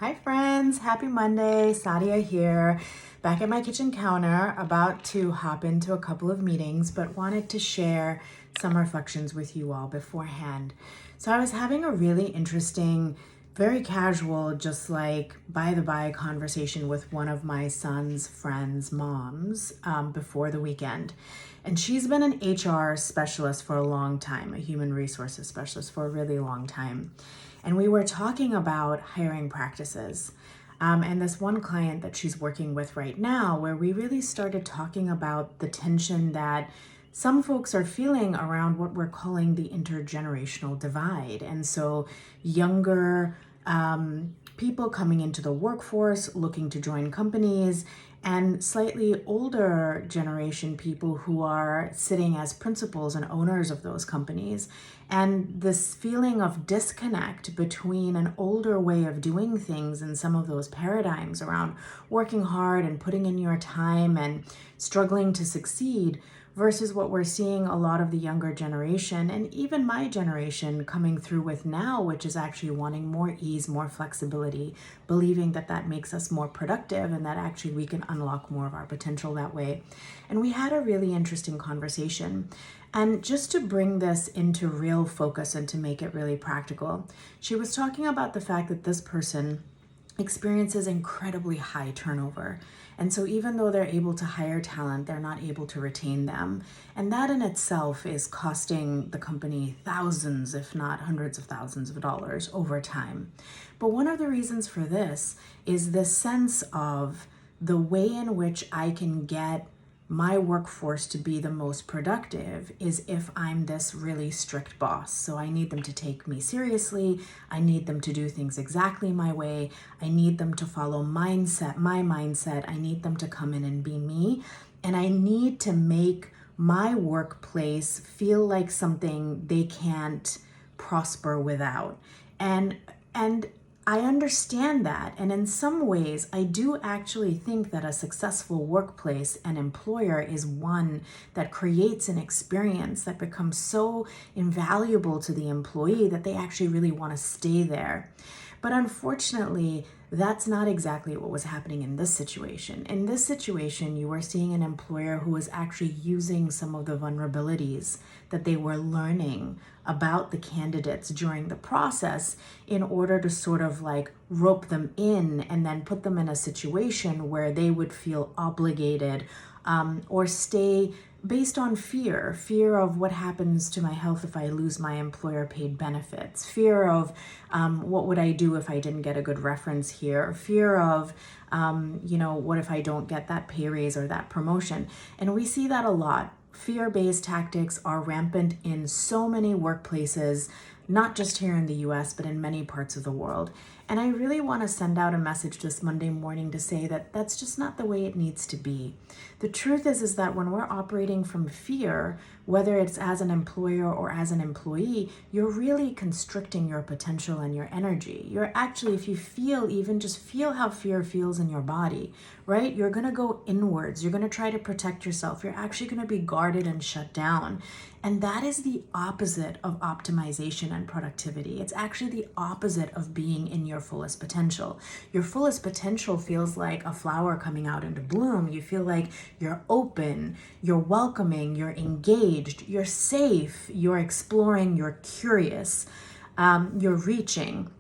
Hi friends, happy Monday. Sadia here, back at my kitchen counter, about to hop into a couple of meetings, but wanted to share some reflections with you all beforehand. So I was having a really interesting, very casual, just like by the by conversation with one of my son's friends' moms before the weekend. And she's been an HR specialist for a long time, a human resources specialist for a really long time. And we were talking about hiring practices. And this one client that she's working with right now, where we really started talking about the tension that some folks are feeling around what we're calling the intergenerational divide. And so younger people coming into the workforce, looking to join companies, and slightly older generation people who are sitting as principals and owners of those companies. And this feeling of disconnect between an older way of doing things and some of those paradigms around working hard and putting in your time and struggling to succeed versus what we're seeing a lot of the younger generation and even my generation coming through with now, which is actually wanting more ease, more flexibility, believing that that makes us more productive and that actually we can unlock more of our potential that way. And we had a really interesting conversation. And just to bring this into real focus and to make it really practical, she was talking about the fact that this person experiences incredibly high turnover. And so even though they're able to hire talent, they're not able to retain them. And that in itself is costing the company thousands, if not hundreds of thousands of dollars over time. But one of the reasons for this is this sense of the way in which I can get my workforce to be the most productive is if I'm this really strict boss. So I need them to take me seriously. I need them to do things exactly my way. I need them to follow my mindset. I need them to come in and be me. And I need to make my workplace feel like something they can't prosper without. And I understand that, and in some ways, I do actually think that a successful workplace and employer is one that creates an experience that becomes so invaluable to the employee that they actually really want to stay there. But unfortunately, that's not exactly what was happening in this situation. In this situation, you were seeing an employer who was actually using some of the vulnerabilities that they were learning about the candidates during the process in order to sort of like rope them in and then put them in a situation where they would feel obligated or stay based on fear of what happens to my health if I lose my employer paid benefits, fear of what would I do if I didn't get a good reference here, fear of, what if I don't get that pay raise or that promotion? And we see that a lot. Fear-based tactics are rampant in so many workplaces, not just here in the US, but in many parts of the world. And I really want to send out a message this Monday morning to say that that's just not the way it needs to be. The truth is that when we're operating from fear, whether it's as an employer or as an employee, you're really constricting your potential and your energy. You're actually, if you feel, even just feel how fear feels in your body, right? You're going to go inwards. You're going to try to protect yourself. You're actually going to be guarded and shut down. And that is the opposite of optimization and productivity. It's actually the opposite of being in your fullest potential. Your fullest potential feels like a flower coming out into bloom. You feel like you're open, you're welcoming, you're engaged, you're safe, you're exploring, you're curious, you're reaching.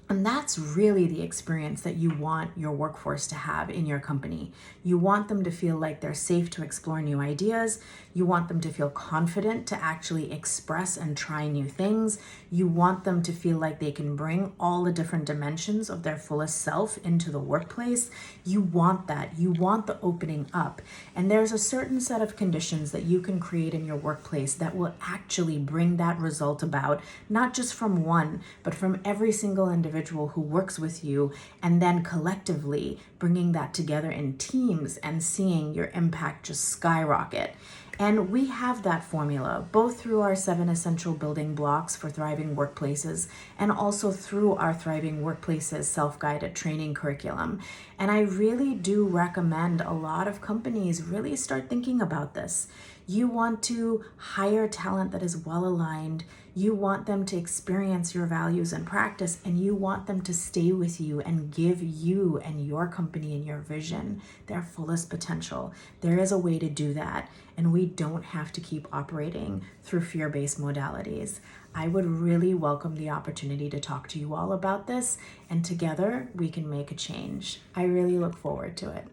And that's really the experience that you want your workforce to have in your company. You want them to feel like they're safe to explore new ideas. You want them to feel confident to actually express and try new things. You want them to feel like they can bring all the different dimensions of their fullest self into the workplace. You want that. You want the opening up. And there's a certain set of conditions that you can create in your workplace that will actually bring that result about, not just from one, but from every single individual who works with you, and then collectively bringing that together in teams and seeing your impact just skyrocket. And we have that formula, both through our 7 essential building blocks for thriving workplaces and also through our Thriving Workplaces self-guided training curriculum. And I really do recommend a lot of companies really start thinking about this. You want to hire talent that is well aligned. You want them to experience your values and practice, and you want them to stay with you and give you and your company and your vision their fullest potential. There is a way to do that, and we don't have to keep operating through fear-based modalities. I would really welcome the opportunity to talk to you all about this, and together we can make a change. I really look forward to it.